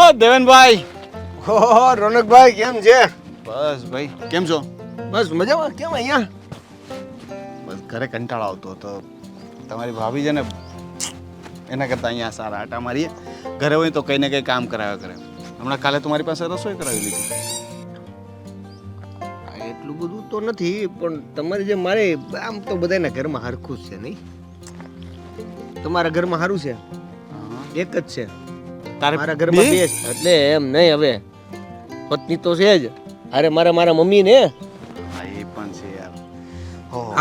ઓ દેવનભાઈ. ઓહો રોનકભાઈ કેમ છે? બસ ભાઈ, કેમ છો? બસ મજામાં. કેમ અહીંયા? બસ ઘરે કંટાળો આવતો હતો. તમારી ભાભી છે ને એના કરતાં અહીંયા સારા આટા મારીએ. ઘરે હોય તો કંઈ ને કંઈ કામ કરાવ્યા કરે. હમણાં કાલે તમારી પાસે રસોઈ કરાવી લીધી. એટલું બધું તો નથી, પણ તમારે જે મારે આમ તો બધાના ઘરમાં હરખું જ છે નહીં? તમારા ઘરમાં સારું છે? એક જ છે. મારા ઘરમાં બે છે. એટલે એમ નહીં, હવે પત્ની તો છે જ. અરે મારા મમ્મી ને હા એ પણ છે યાર.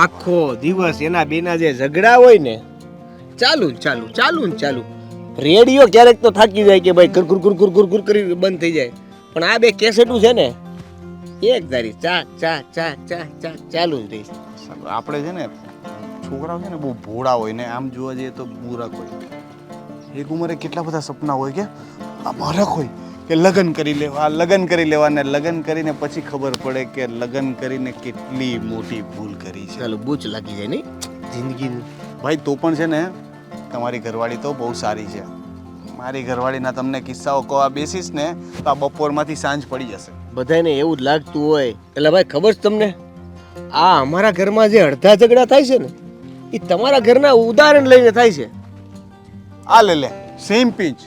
આખો દિવસ એના બેના જે ઝઘડા હોય ને ચાલુ ને ચાલુ ચાલુ ને ચાલુ. રેડિયો ક્યારેક તો થાકી જાય કે ભાઈ ગુર ગુર ગુર ગુર ગુર કરી બંધ થઈ જાય, પણ આ બે કેસેટું છે ને એક ધારી ચા ચા ચા ચા ચા ચાલુ જ રહી. આપણે છે ને છોકરાઓ છે ને બહુ ભોળા હોય ને આમ જોવા જઈએ તો મૂરખ હોય. એક ઉંમરે કેટલા બધા સપના હોય કે આ મૂરખ હોય કે લગ્ન કરી લેવા ને લગ્ન કરીને પછી ખબર પડે કે લગ્ન કરીને કેટલી મોટી ભૂલ કરી છે. ચાલો બૂચ લાગી જાય નહીં જિંદગી. ભાઈ તો પણ છે ને તમારી ઘરવાળી તો બહુ સારી છે. મારી ઘરવાળીના તમને કિસ્સાઓ કહવા બેસીશ ને તો આ બપોરમાંથી સાંજ પડી જશે. બધાને એવું જ લાગતું હોય. એટલે ભાઈ ખબર છે તમને, આ અમારા ઘરમાં જે અડધા ઝઘડા થાય છે ને એ તમારા ઘરના ઉદાહરણ લઈને થાય છે. આ લે સેમ પિંચ.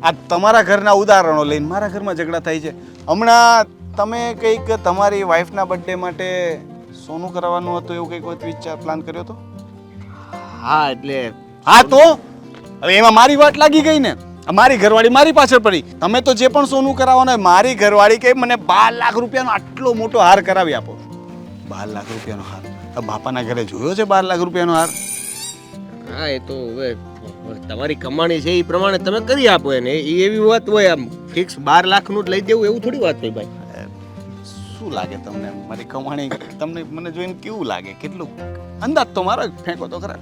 આ તમારા ઘરના ઉદાહરણો લઈને મારા ઘરમાં ઝઘડા થાય છે. હમણાં તમે કંઈક તમારી વાઈફના બર્થડે માટે સોનું કરાવવાનું હતું એવું કંઈક વિચાર પ્લાન કર્યો હતો? હા એટલે હા તો હવે એમાં મારી વાત લાગી ગઈ ને. મારી ઘરવાળી મારી પાછળ પડી. તમે તો જે પણ સોનું કરાવવાનું હોય મારી ઘરવાળી કહે મને 12 લાખ રૂપિયાનો આટલો મોટો હાર કરાવી આપો. 12 લાખ રૂપિયાનો હાર? બાપાના ઘરે જોયો છે 12 લાખ રૂપિયાનો હાર? હા એ તો હવે તમારી કમાણી છે એ પ્રમાણે તમે કરી આપો એને. એ એવી વાત હોય, આમ ફિક્સ 12 લાખનું જ લઈ દેવું એવું થોડી વાત હોય ભાઈ. શું લાગે તમને મારી કમાણી? તમને મને જોઈને કેવું લાગે? કેટલું અંદાજ તો મારો ફેંકો તો ખરા.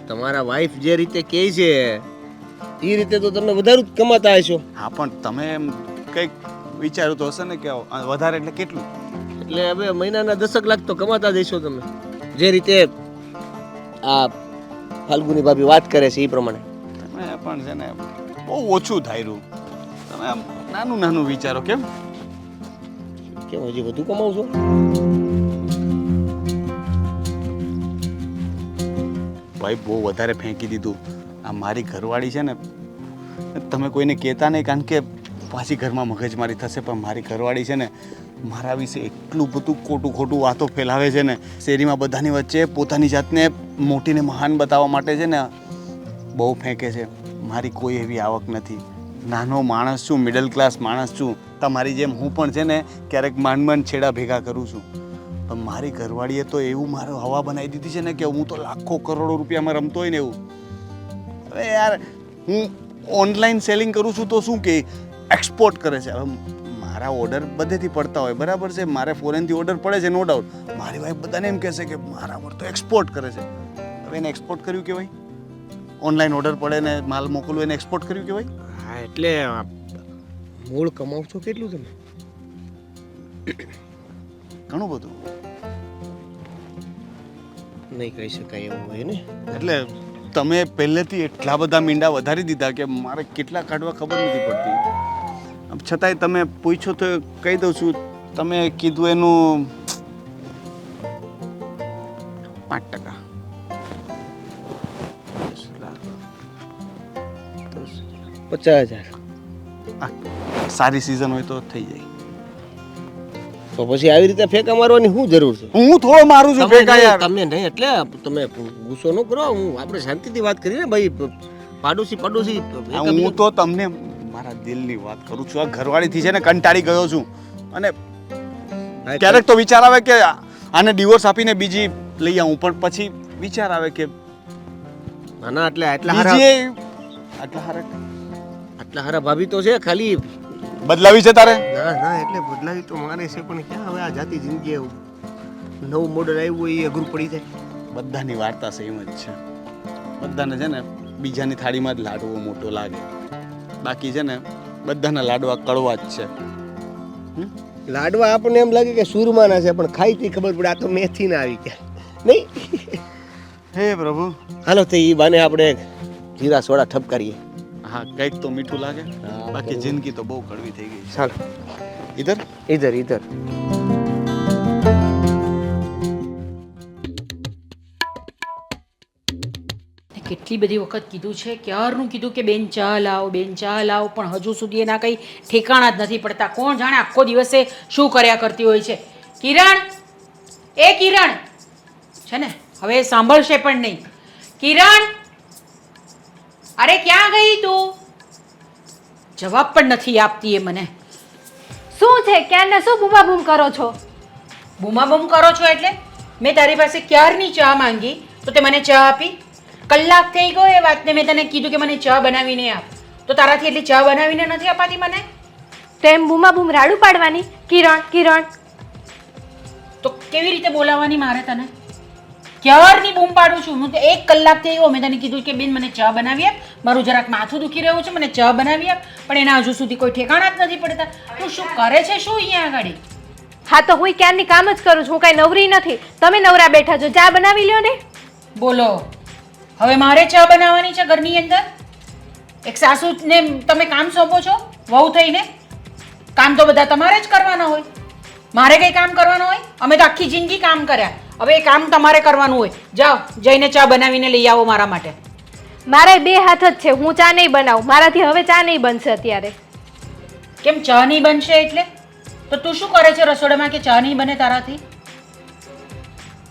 તમારા વાઈફ જે રીતે કહે છે એ રીતે તો તમે વધારે જ કમાતા હશો. હા પણ તમે એમ કંઈક વિચાર્યું તો હશે ને કે વધારે એટલે કેટલું? એટલે હવે મહિનાના 10 લાખ તો કમાતા જ હશો તમે, જે રીતે આ ફાલ્ગુની ભાભી વાત કરે છે એ પ્રમાણે. તમે પણ છે ને બહુ ઓછું ધાર્યું. તમે આમ નાનું નાનું વિચારો. કેમ હજી વધુ કમાવશો? ભાઈ બહુ વધારે ફેંકી દીધું. આ મારી ઘરવાળી છે ને તમે કોઈને કહેતા નહીં કારણ કે પાછી ઘરમાં મગજમારી થશે, પણ મારી ઘરવાળી છે ને મારા વિશે એટલું બધું ખોટું વાતો ફેલાવે છે ને શેરીમાં બધાની વચ્ચે પોતાની જાતને મોટીને મહાન બતાવવા માટે છે ને બહુ ફેંકે છે. મારી કોઈ એવી આવક નથી. નાનો માણસ છું, મિડલ ક્લાસ માણસ છું. તમારી જેમ હું પણ છે ને ક્યારેક માંડ છેડા ભેગા કરું છું, પણ મારી ઘરવાળીએ તો એવું મારો હવા બનાવી દીધી છે ને કે હું તો લાખો કરોડો રૂપિયામાં રમતો હોય ને એવું. હવે યાર હું ઓનલાઈન સેલિંગ કરું છું તો શું કે એક્સપોર્ટ કરે છે. હવે મારા ઓર્ડર બધેથી પડતા હોય બરાબર છે, મારે ફોરેનથી ઓર્ડર પડે છે નો ડાઉટ. મારી વાઈફ બધાને એમ કહેશે કે મારા પર તો એક્સપોર્ટ કરે છે. હવે એને એક્સપોર્ટ કર્યું કહેવાય? ઓનલાઈન ઓર્ડર પડે ને માલ મોકલવું એને એક્સપોર્ટ કર્યું કહેવાય? હા એટલે મૂળ કમાવશો કેટલું તમે? ઘણું બધું. નહીં કહી શકાય એવું હોય ને. એટલે તમે પહેલેથી એટલા બધા મીંડા વધારી દીધા કે મારે કેટલા કાઢવા ખબર નથી પડતી. છતાંય તમે પૂછો તો કહી દઉં છું. તમે કીધું એનું 5%. 50,000. સારી સિઝન હોય તો થઈ જાય. તો પછી આવી રીતે ફેંકા મારવાની શું જરૂર છે? હું થોડો મારું છું ફેંકા યાર. તમે નહીં એટલે તમે ગુસ્સો ન કરો. હું આપણે શાંતિથી વાત કરીએ ભાઈ. પાડોશી હું તો તમને મારા દિલની વાત કરું છું. આ ઘરવાળીથી છે ને કંટાળી ગયો છું. અને ક્યારેક તો વિચાર આવે કે આને ડિવોર્સ આપીને બીજી લઈ આવું, પણ પછી વિચાર આવે કે ના એટલે આટલા હારા ભાભી તો છે, ખાલી બદલાવી છે તારે? ના એટલે બદલાવી તો મારે છે, પણ ક્યાં હવે આ જાતિ જિંદગી નવું મોડલ આવ્યું હોય એ અઘરું પડી જાય. બધાની વાર્તા સેમ જ છે. બધાને છે ને બીજાની થાળીમાં જ લાડવો મોટો લાગે, બાકી છે ને બધાના લાડવા કડવા જ છે. લાડવા આપણને એમ લાગે કે સુરમાના છે, પણ ખાઈ થી ખબર પડે આ તો મેથી ના આવી ગયા નહીં. હે પ્રભુ. હાલો તો એ બાને આપણે જીરા સોડા ઠપકારીએ. હા કંઈક તો મીઠું લાગે. હા બાકી જિંદગી તો બહુ કડવી થઈ ગઈ ચાલ છે ઇધર ઇધર ઇધર કેટલી બધી વખત કીધું છે ક્યારનું કીધું કે બેન ચા લાવો બેન ચા લાવો પણ હજુ સુધી એના કંઈ ઠેકાણા જ નથી પડતા કોણ જાણે આખો દિવસે શું કર્યા કરતી હોય છે કિરણ એ કિરણ છે ને હવે એ સાંભળશે પણ નહીં કિરણ અરે ક્યાં ગઈ તું જવાબ પણ નથી આપતી એ મને શું છે ક્યારના શું બૂમાબૂમ કરો છો બૂમાબૂમ કરો છો એટલે મેં તારી પાસે ક્યારની ચા માંગી તો તે મને ચા આપી કલાક થઈ ગયો એ વાતને મેં તને કીધું કે મને ચા બનાવીને આપ તો તારાથી એટલી ચા બનાવીને નથી અપાતી મને તેમ બૂમાબૂમ રાડું પાડવાની કિરણ કિરણ તો કેવી રીતે બોલાવવાની મારે તને ક્યારની બૂમ પાડું છું હું તો 1 કલાક થઈ ગયો મેં તને કીધું કે બેન મને ચા બનાવી આપ મારું જરાક માથું દુખી રહ્યું છે મને ચા બનાવી આપ પણ એના હજુ સુધી કોઈ ઠેકાણા જ નથી પડતા તું શું કરે છે શું અહીંયા આગળ હા તો હું ક્યારની કામ જ કરું છું હું કાંઈ નવરી નથી તમે નવરા બેઠા છો ચા બનાવી લ્યો ને બોલો હવે મારે ચા બનાવવાની છે ઘરની અંદર એક સાસુને તમે કામ સોંપો છો વહુ થઈને કામ તો બધા તમારે જ કરવાના હોય મારે કંઈ કામ કરવાનું હોય અમે તો આખી જિંદગી કામ કર્યા હવે એ કામ તમારે કરવાનું હોય જાઓ જઈને ચા બનાવીને લઈ આવો મારા માટે મારે 2 હાથ જ છે હું ચા નહીં બનાવું મારાથી હવે ચા નહીં બનશે અત્યારે કેમ ચા નહીં બનશે એટલે તો તું શું કરે છે રસોડામાં કે ચા નહીં બને તારાથી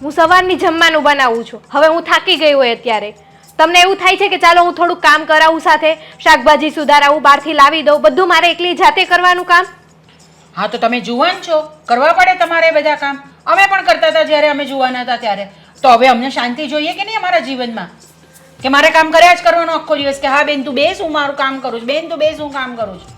હું સવારની જમવાનું બનાવું છું હવે હું થાકી ગઈ હોય અત્યારે તમને એવું થાય છે કે ચાલો હું થોડુંક કામ કરાવું સાથે શાકભાજી સુધારાવું બહારથી લાવી દઉં બધું મારે એકલી જાતે કરવાનું કામ હા તો તમે જુવાન છો કરવા પડે તમારે બધા કામ અમે પણ કરતા હતા જ્યારે અમે જુવાન હતા ત્યારે તો હવે અમને શાંતિ જોઈએ કે નહીં અમારા જીવનમાં કે મારે કામ કર્યા જ કરવાનું આખો દિવસ કે હા બેન તું બેસ હું મારું કામ કરું છું બેન તું બેસ હું કામ કરું છું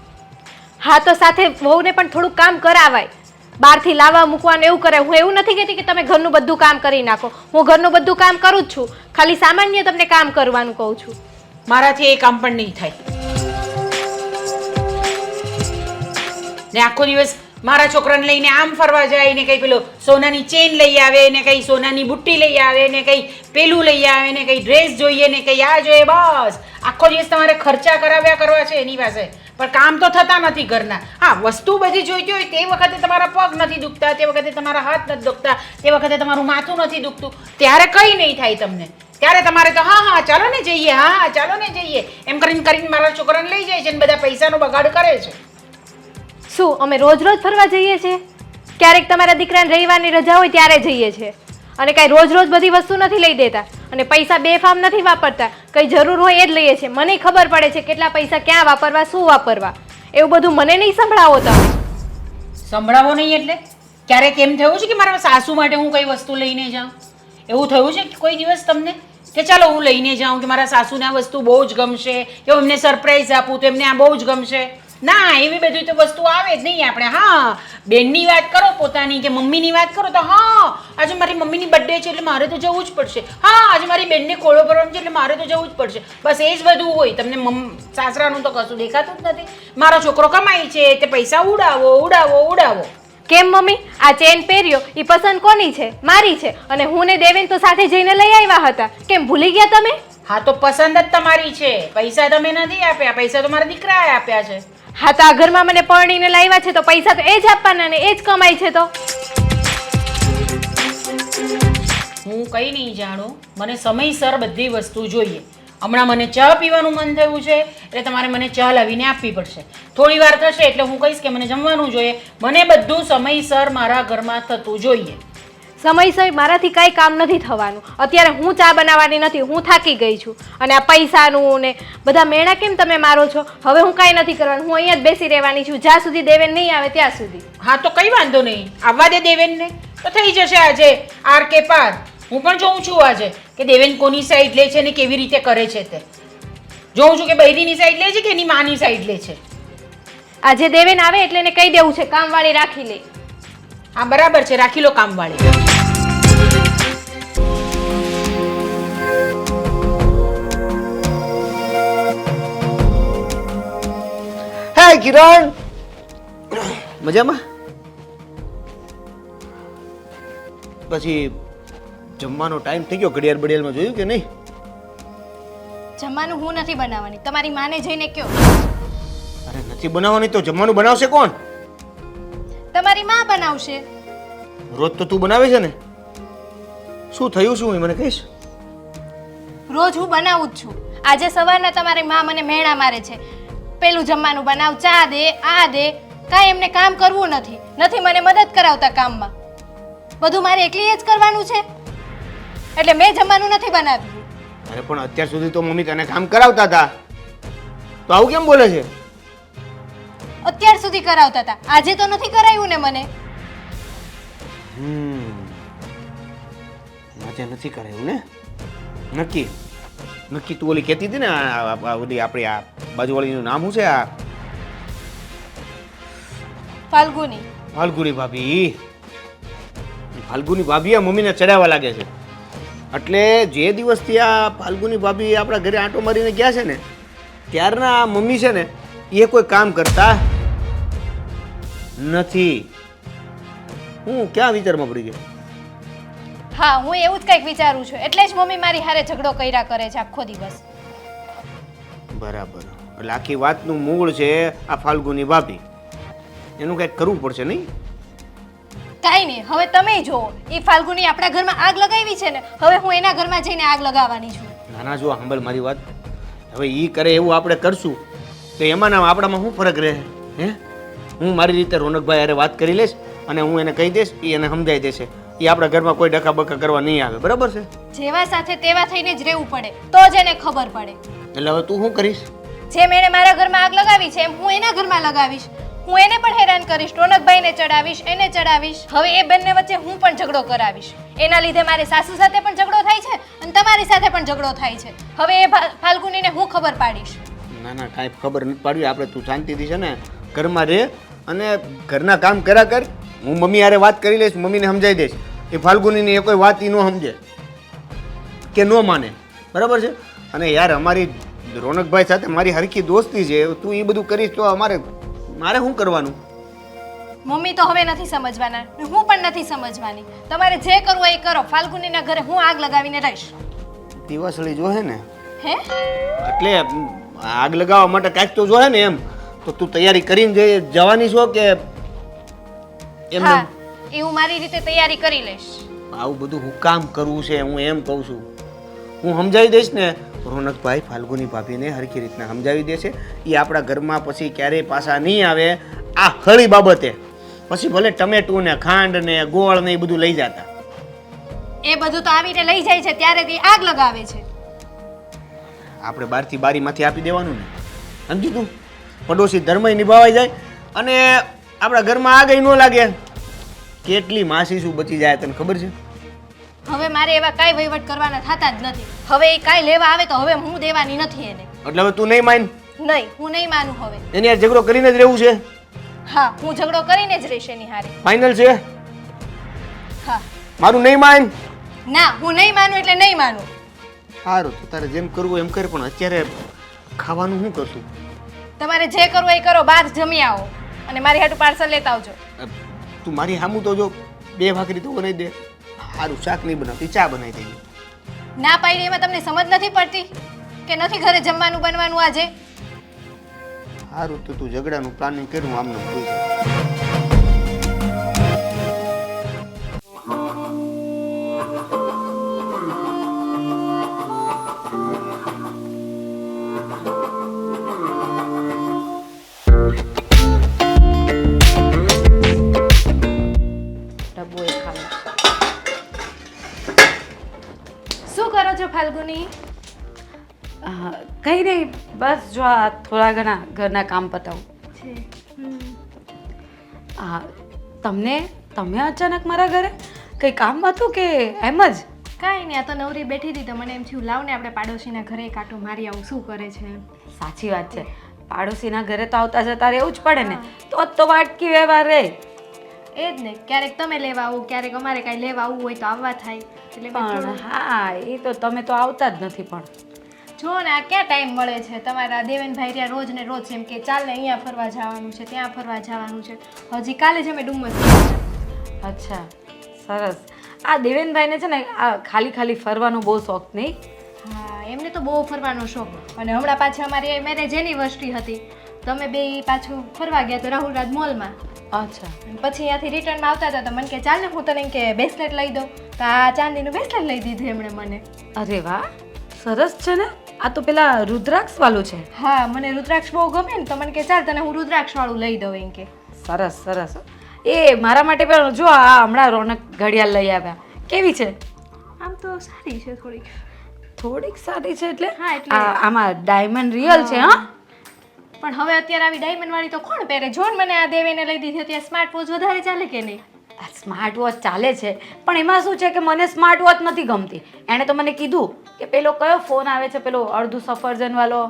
હા તો સાથે વહુને પણ થોડુંક કામ કરાવાય બહારથી લાવવા મૂકવાનું એવું કરે હું એવું નથી કહેતી કે તમે ઘરનું બધું કામ કરી નાખો હું ઘરનું બધું કામ કરું જ છું ખાલી સામાન્ય તમને કામ કરવાનું કહું છું મારાથી એ કામ પણ નહીં થાય ને આખો દિવસ મારા છોકરાને લઈને આમ ફરવા જાય ને કંઈ પેલો સોનાની ચેન લઈ આવે ને કંઈ સોનાની બુટ્ટી લઈ આવે ને કંઈ પેલું લઈ આવે ને કંઈ ડ્રેસ જોઈએ ને કંઈ આ જોઈએ બસ આખો દિવસ તમારે ખર્ચા કરાવ્યા કરવા છે એની પાસે પણ કામ તો થતા નથી ઘરના હા વસ્તુ બધી જોઈતી હોય તે વખતે તમારા પગ નથી દુખતા તે વખતે તમારા હાથ નથી દુખતા તે વખતે તમારું માથું નથી દુખતું ત્યારે કંઈ નહીં થાય તમને ત્યારે તમારે તો હા હા ચાલો ને જઈએ હા હા ચાલો ને જઈએ એમ કરીને મારા છોકરાને લઈ જાય છે અને બધા પૈસાનો બગાડ કરે છે શું અમે રોજ રોજ ફરવા જઈએ છીએ ક્યારેક તમારા દીકરાને રવિવારની રજા હોય ત્યારે જઈએ છીએ અને કાંઈ રોજ રોજ બધી વસ્તુ નથી લઈ દેતા અને પૈસા બેફામ નથી વાપરતા કંઈ જરૂર હોય એ જ લઈએ છીએ મને ખબર પડે છે કેટલા પૈસા ક્યાં વાપરવા શું વાપરવા એવું બધું મને નહીં સંભળાવો તમે સંભળાવો નહીં એટલે ક્યારેક એમ થયું છે કે મારા સાસુ માટે હું કઈ વસ્તુ લઈને જાઉં એવું થયું છે કે કોઈ દિવસ તમને કે ચાલો હું લઈને જાઉં કે મારા સાસુને આ વસ્તુ બહુ જ ગમશે કે એમને સરપ્રાઈઝ આપું તો એમને આ બહુ જ ગમશે ના એવી બધી તો વસ્તુ આવે જ નહીં આપણે હા બેનની વાત કરો પોતાની કે મમ્મીની વાત કરો તો હા આજે મારી મમ્મીની બર્થડે છે એટલે મારે તો જવું જ પડશે હા આજે મારી બેનને ખોળો ભરવાનું છે એટલે મારે તો જવું જ પડશે બસ એ જ બધું હોય તમને સાસરાનું તો કશું દેખાતું જ નથી મારો છોકરો કમાય છે તે પૈસા ઉડાવો ઉડાવો ઉડાવો કેમ મમ્મી આ ચેન પહેર્યો એ પસંદ કોની છે મારી છે અને હું ને દેવેન તો સાથે જઈને લઈ આવ્યા હતા કેમ ભૂલી ગયા તમે હા તો પસંદ જ તમારી છે પૈસા તમે નથી આપ્યા પૈસા તો મારા દીકરાએ આપ્યા છે હા તો આ ઘરમાં મને પરણીને લાવ્યા છે તો પૈસા તો એ જ આપવાના ને એ જ કમાય છે તો હું કંઈ નહીં જાણું મને સમયસર બધી વસ્તુ જોઈએ હમણાં મને ચા પીવાનું મન થયું છે એટલે તમારે મને ચા લાવીને આપવી પડશે થોડી વાર થશે એટલે હું કહીશ કે મને જમવાનું જોઈએ મને બધું સમયસર મારા ઘરમાં થતું જોઈએ સમયસર મારાથી કાંઈ કામ નથી થવાનું અત્યારે હું ચા બનાવવાની નથી હું થાકી ગઈ છું અને આ પૈસાનું ને બધા મેળા કેમ તમે મારો છો હવે હું કાંઈ નથી કરવાનું હું અહીંયા જ બેસી રહેવાની છું જ્યાં સુધી દેવેન નહીં આવે ત્યાં સુધી હા તો કંઈ વાંધો નહીં આવવા દે દેવેનને તો થઈ જશે આજે આર કે પાર હું પણ જોઉં છું આજે કે દેવેન કોની સાઈડ લે છે ને કેવી રીતે કરે છે તે જોઉં છું કે બૈરીની સાઈડ લે છે કે એની માની સાઈડ લે છે આજે દેવેન આવે એટલે એને કહી દેવું છે કામવાળી રાખી લે હા બરાબર છે રાખી લો કામવાળી હે કિરણ મજામાં પછી જમવાનો ટાઈમ થઈ ગયો ઘડિયાળ બડિયાળમાં જોયું કે નહીં જમવાનું હું નથી બનાવવાની તમારી માને જઈને કયો અરે નથી બનાવવાની તો જમવાનું બનાવશે કોણ? તમારી માં બનાવશે. રોજ તો તું બનાવે છે ને. શું થયું શું એ મને કહીશ? રોજ હું બનાવું જ છું. આજે સવારના તમારી માં મને મેણા મારે છે, પેલું જમવાનું બનાવ, ચા દે, આ દે. કાંઈ એમને કામ કરવું નથી, નથી મને મદદ કરાવતા કામમાં. બધું મારે એકલીએ જ કરવાનું છે, એટલે મેં જમવાનું નથી બનાવ્યું. અરે પણ અત્યાર સુધી તો મમ્મી તને કામ કરાવતા હતા, તો આવું કેમ બોલે છે? અત્યાર સુધી કરાવતા હતા, આજે તો નથી કરાયું ને મને. આજે નથી કરાયું ને? નક્કી નક્કી તું ઓલી કહેતી હતી ને ઓલી આપણી આ બાજુવાળીનું નામ શું છે? આ ફાલ્ગુની. ફાલ્ગુની ભાભી. ફાલ્ગુની ભાભી આ મમ્મીને ચડાવવા લાગે છે. એટલે જે દિવસથી આ ફાલ્ગુની ભાભી આપણા ઘરે આંટો મારીને ગયા છે ને, ત્યારના આ મમ્મી છે ને એ કોઈ કામ કરતા નથી. હું ક્યાં વિચારમાં પડી ગયો? હા, હું એવું જ કંઈક વિચારું છું, એટલે જ મમ્મી મારી હારે ઝઘડો કર્યા કરે છે આખો દિવસ. બરાબર. એટલે આખી વાતનું મૂળ છે આ ફાલ્ગુની ભાભી. એનું કંઈક કરવું પડશે નહીં? કાંઈ નહીં, હવે તમે જુઓ. એ ફાલ્ગુની આપણા ઘરમાં આગ લગાવી છે ને, હવે હું એના ઘરમાં જઈને આગ લગાવવાની છું. નાના જો સાંભળ મારી વાત. હવે એ કરે એવું આપણે કરશું તો એમાં ના આપણામાં શું ફરક રહે? હે, હું મારી રીતે રોનકભાઈ હારે વાત કરી લઈશ અને હું એને કહી દઈશ, એ એને સમજાઈ દેશે. એ આપણા ઘરમાં કોઈ ડખા બખા કરવા નહીં આવે. બરાબર છે? જેવા સાથે તેવા થઈને જ રહેવું પડે, તો જ એને ખબર પડે. એટલે હવે તું શું કરીશ? જેમ એણે મારા ઘરમાં આગ લગાવી છે એમ હું એના ઘરમાં લગાવીશ. હું એને પણ હેરાન કરીશ, રોનકભાઈને ચડાવીશ, એને ચડાવીશ. હવે એ બંને વચ્ચે હું પણ ઝઘડો કરાવીશ. એના લીધે મારી સાસુ સાથે પણ ઝઘડો થાય છે અને તમારી સાથે પણ ઝઘડો થાય છે. હવે એ ફાલ્ગુનીને હું ખબર પાડીશ. ના ના, કાંઈ ખબર નથી પાડવી આપણે. તું શાંતિથી છે ને ઘરમાં રહે અને ઘરના કામ કર્યા કર. હું મમ્મી હારે વાત કરી લઈશ, મમ્મીને સમજાવી દઈશ. એ ફાલ્ગુનીની એ કોઈ વાત એ ન સમજે કે ન માને. બરાબર છે? અને યાર અમારી રોનકભાઈ સાથે મારી હરખી દોસ્તી છે, તું એ બધું કરીશ તો મારે શું કરવાનું? મમ્મી તો હવે નથી સમજવાના, હું પણ નથી સમજવાની. તમારે જે કરવું હોય એ કરો. ફાલ્ગુનીના ઘરે હું આગ લગાવીને રહીશ. દિવાસળી જોહે ને? હે? એટલે આગ લગાવવા માટે કાંઈક તો જોહે ને એમ. તો તું તૈયારી કરીને જવાની છો કે એમ? હા, એ હું મારી રીતે તૈયારી કરી લઈશ. આવું બધું હું કામ કરવું છે હું એમ કહું છું. હું સમજાવી દઈશ ને રોનકભાઈ ફાલ્ગુની ભાભીને હરખી રીતના સમજાવી દેશે. એ આપણા ઘરમાં પછી ક્યારેય પાછા નહીં આવે આ હળી બાબતે. પછી ભલે ટમેટું ને ખાંડ ને ગોળ ને એ બધું લઈ જતા. એ બધું તો આવીને લઈ જાય છે ત્યારે તે આગ લગાવે છે. આપણે બહારથી બારીમાંથી આપી દેવાનું ને. સમજી તું? પડોશી ધર્મય નિભાવાઈ જાય અને આપણા ઘરમાં આગ ન લાગે. કેટલી માસી શું બચી જાય તને ખબર છે? હવે મારે એવા કાંઈ વહીવટ કરવાના થતા જ નથી. હવે એ કાંઈ લેવા આવે તો હવે હું દેવાની નથી એને. એટલે હવે તું નહીં માન? નહીં, હું નહીં માનું હવે. એની યાર ઝઘડો કરીને જ રહેવું છે? હા, હું ઝઘડો કરીને જ રહીશ એની હારે. ફાઇનલ છે? હા. મારું નહીં માન? ના, હું નહીં માનું એટલે નહીં માનું. સારું, તો તારે જેમ કરવું એમ કર, પણ અત્યારે ખાવાનું શું કરશું? તમારે જે કરવું એ કરો, બહાર જમી આવો અને મારી હાટુ પાર્સલ લેતા આવજો. તું મારી સામું તો જો 2 ભાખરી તો બનાવી દે. સારું, શાક નહીં બનાવતી, ચા બનાવી દેજે. ના પાડી એમાં તમને સમજ નથી પડતી કે નથી ઘરે જમવાનું બનવાનું આજે? સારું, તો તું ઝઘડાનું પ્લાનિંગ કર્યું આમને જોઈ છે. શું કરો છો ફાલ્ગુની? કંઈ નહીં, બસ જો આ થોડા ઘણા ઘરના કામ પતાવું. તમે અચાનક મારા ઘરે કંઈ કામ હતું કે એમ જ? કાંઈ નહીં, આ તો નવરી બેઠી હતી તો મને એમ થયું લાવ ને આપણે પાડોશીના ઘરે કાંટો મારી આવું, શું કરે છે. સાચી વાત છે, પાડોશીના ઘરે તો આવતા જતા રહેવું જ પડે ને, તો વાટકી વ્યવહાર રહે. એ જ ને, ક્યારેક તમે લેવા આવો, ક્યારેક અમારે કાંઈ લેવા આવવું હોય તો આવવા થાય. એટલે પણ હા, એ તો તમે તો આવતા જ નથી. પણ જો ને આ ક્યાં ટાઈમ મળે છે તમારા દેવેનભાઈ રહ્યા રોજ ને રોજ એમ કે ચાલ ને અહીંયા ફરવા જવાનું છે, ત્યાં ફરવા જવાનું છે. હજી કાલે જ અમે ડુમ્મસ ગયા છે. અચ્છા, સરસ. આ દેવેનભાઈને છે ને આ ખાલી ફરવાનો બહુ શોખ નહીં? હા, એમને તો બહુ ફરવાનો શોખ. અને હમણાં પાછી અમારી મેરેજ એનિવર્સરી હતી તમે બે પાછું ફરવા ગયા તો રાહુલ રાજ મોલમાં. અચ્છા. અને પછી અહીંયાથી રિટર્નમાં આવતા હતા તો મને કે ચાલ ને હું તને એમ કે બ્રેસલેટ લઈ દઉં. તો આ ચાંદીનું બ્રેસલેટ લઈ દીધું એમણે મને. અરે વાહ, સરસ છે ને. આ તો પેલા રુદ્રાક્ષ વાળું છે. હા, મને રુદ્રાક્ષ બહુ ગમે ને તો મને કે ચાલ તને હું રુદ્રાક્ષ વાળું લઈ દઉં એમ કે. સરસ સરસ. એ મારા માટે પણ જો આ હમણાં રોનક ઘડિયાળ લઈ આવ્યા. કેવી છે? આમ તો સારી છે થોડીક. થોડીક સારી છે એટલે? હા, એટલે આમાં ડાયમંડ રિયલ છે હા. પણ હવે અત્યારે આવી ડાયમંડ વાળી તો કોણ પહેરે? જોન મને આ દેવેને લઈ દીધી હતી. સ્માર્ટ વોચ વધારે ચાલે કે નહીં? સ્માર્ટ વોચ ચાલે છે પણ એમાં શું છે કે મને સ્માર્ટ વોચ નથી ગમતી. એણે તો મને કીધું કે પેલો કયો ફોન આવે છે, પેલો અડધું સફરજન વાળો,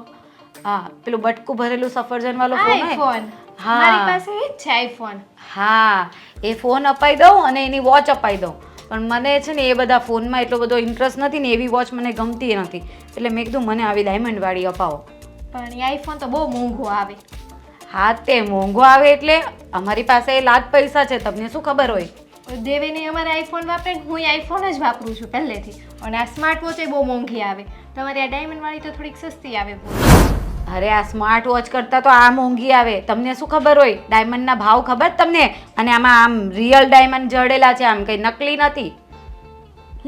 હા પેલું બટકું ભરેલું સફરજન વાળો ફોન. આઈફોન. હા. મારી પાસે એ જ છે આઈફોન. હા, એ ફોન અપાઈ દઉં અને એની વોચ અપાઈ દઉં. પણ મને છે ને એ બધા ફોનમાં એટલો બધો ઇન્ટરેસ્ટ નથી ને એવી વોચ મને ગમતી નથી. એટલે મેં કીધું મને આવી ડાયમંડ વાળી અપાવો. પણ એ આઈફોન તો બહુ મોંઘો આવે. હા, તે મોંઘો આવે એટલે અમારી પાસે લાખ પૈસા છે, તમને શું ખબર હોય. દેવેને અમારે આઈફોન વાપરે ને હું આઈફોન જ વાપરું છું પહેલેથી. અને આ સ્માર્ટ વોચ એ બહુ મોંઘી આવે. તમારી આ ડાયમંડ વાળી તો થોડીક સસ્તી આવે. અરે આ સ્માર્ટ વોચ કરતાં તો આ મોંઘી આવે. તમને શું ખબર હોય ડાયમંડના ભાવ ખબર તમને? અને આમાં આમ રિયલ ડાયમંડ જડેલા છે, આમ કંઈ નકલી નથી.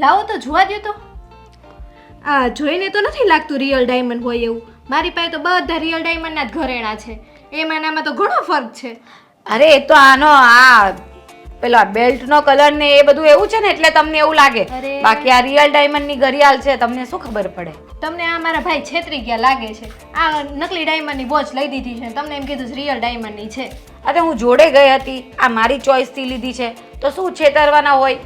લાવો તો જોવા દો તો. આ જોઈને તો નથી લાગતું રિયલ ડાયમંડ હોય એવું. મારી પાસે તો બધા રિયલ ડાયમંડના જ ઘરેણા છે. એમાં ને આમાં તો ઘણો ફરક છે. અરે એ તો આનો આ પેલા બેલ્ટનો કલર ને એ બધું એવું છે ને એટલે તમને એવું લાગે. અરે. બાકી આ રિયલ ડાયમંડની ઘડિયાળ છે, તમને શું ખબર પડે? તમને આ મારા ભાઈ છેતરી ગયા લાગે છે. આ નકલી ડાયમંડની વોચ લઈ દીધી છે, તમને એમ કીધું રિયલ ડાયમંડની છે. અરે હું જોડે ગઈ હતી, આ મારી ચોઈસથી લીધી છે તો શું છેતરવાના હોય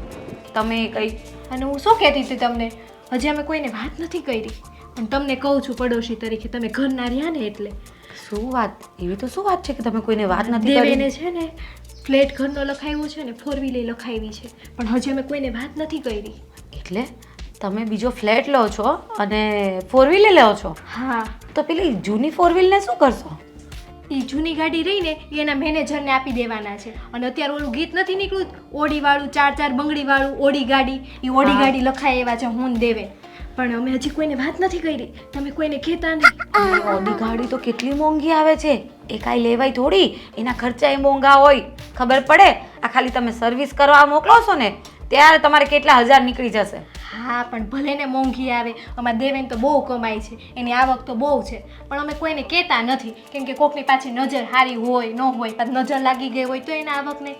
તમે કઈ. અને હું શું કહેતી હતી તમને, હજી અમે કોઈને વાત નથી કરી પણ તમને કહું છું પડોશી તરીકે, તમે ઘરના રહ્યા ને એટલે. શું વાત? એવી તો શું વાત છે કે તમે કોઈને વાત નથી દેવેને કરી? છે ને ફ્લેટ ઘરનો લખાવ્યો છે ને 4 વ્હીલર લખાવી છે પણ હજી અમે કોઈને વાત નથી કરી. એટલે તમે બીજો ફ્લેટ લો છો અને 4 વ્હીલર લો છો? હા. તો પેલી જૂની 4 વ્હીલરને શું કરશો? એ જૂની ગાડી રહીને એ એના મેનેજરને આપી દેવાના છે. અને અત્યારે ઓલું ગીત નથી નીકળ્યું ઓડી વાળું, 4 બંગડી વાળું ઓડી ગાડી, એ ઓડી ગાડી લખાય એવા છે હું ને દેવે. પણ અમે હજી કોઈને વાત નથી કરી. તમે કોઈને કહેતા નહીં. ઓડી ગાડી તો કેટલી મોંઘી આવે છે, એ કાંઈ લેવાય થોડી. એના ખર્ચા એ મોંઘા હોય, ખબર પડે? આ ખાલી તમે સર્વિસ કરવા મોકલો છો ને ત્યારે તમારે કેટલા હજાર નીકળી જશે. હા, પણ ભલે ને મોંઘી આવે, અમારા દેવેન તો બહુ કમાય છે, એની આવક તો બહુ છે. પણ અમે કોઈને કહેતા નથી કેમ કે કોકની પાછી નજર સારી હોય ન હોય, પાછી નજર લાગી ગઈ હોય તો એના આવક નહીં.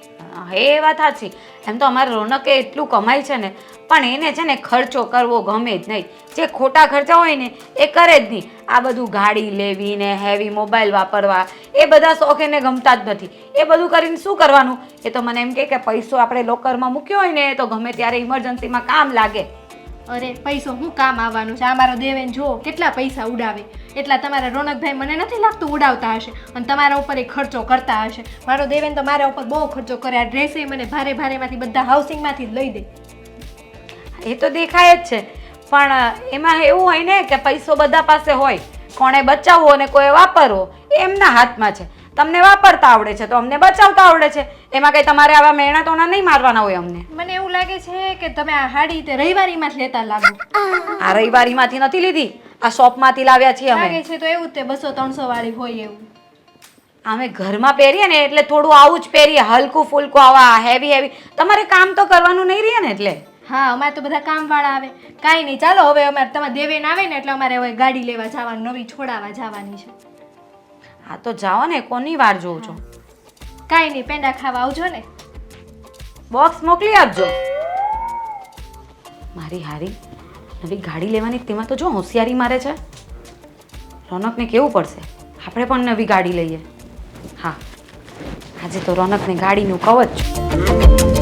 એ વાત સાચી. એમ તો અમારે રોનકે એટલું કમાય છે ને પણ એને છે ને ખર્ચો કરવો ગમે જ નહીં. જે ખોટા ખર્ચા હોય ને એ કરે જ નહીં. આ બધું ગાડી લેવી ને હેવી મોબાઈલ વાપરવા એ બધા શોખ એને ગમતા જ નથી. એ બધું કરીને શું કરવાનું? એ તો મને એમ કહે કે પૈસો આપણે લોકરમાં મૂક્યો હોય ને તો ગમે ત્યારે ઇમરજન્સીમાં કામ લાગે. અરે પૈસો શું કામ આવવાનું છે? આ મારો દેવેન જો કેટલા પૈસા ઉડાવે. એટલા તમારા રોનકભાઈ મને નથી લાગતું ઉડાવતા હશે અને તમારા ઉપર એ ખર્ચો કરતા હશે. મારો દેવેન તો મારા ઉપર બહુ ખર્ચો કરે. આ ડ્રેસે મને ભારે ભારેમાંથી બધા હાઉસિંગમાંથી જ લઈ દે. એ તો દેખાય જ છે પણ એમાં એવું હોય ને કે પૈસો બધા પાસે હોય, કોણે બચાવવો અને કોઈ વાપરવો એ એમના હાથમાં છે. તમને વાપરતા આવડે છે તો અમને બચાવતા આવડે છે. એમાં કંઈ તમારે આવા મહેનતોના નહીં મારવાના હોય અમને. મને એવું લાગે છે કે તમે આ હાડી તે રવિવારીમાં જ લેતા લાગો. આ રવિવારીમાંથી નથી લીધી, આ શોપમાંથી લાવ્યા છીએ અમે. લાગે છે તો એવું જ તે 200-300 વાળી હોય એવું. અમે ઘરમાં પહેરીએ ને એટલે થોડું આવું જ પહેરીએ, હલકું ફૂલકું આવા હેવી હેવી. તમારે કામ તો કરવાનું નહીં રહે ને એટલે. હા, અમારે તો બધા કામવાળા આવે. કાંઈ નહીં, ચાલો હવે અમારે તમારે દેવેન આવે ને એટલે અમારે હવે ગાડી લેવા જવાનું, નવી છોડાવવા જવાની છે. હા તો જાઓ ને, કોની વાર જોઉં છો? કાંઈ નહીં, પેંડા ખાવા આવજો ને. બોક્સ મોકલી આપજો. મારી હારી નવી ગાડી લેવાની, તેમાં તો જો હોશિયારી મારે છે. રોનકને કેવું પડશે આપણે પણ નવી ગાડી લઈએ. હા, આજે તો રોનકને ગાડીનું કવચ.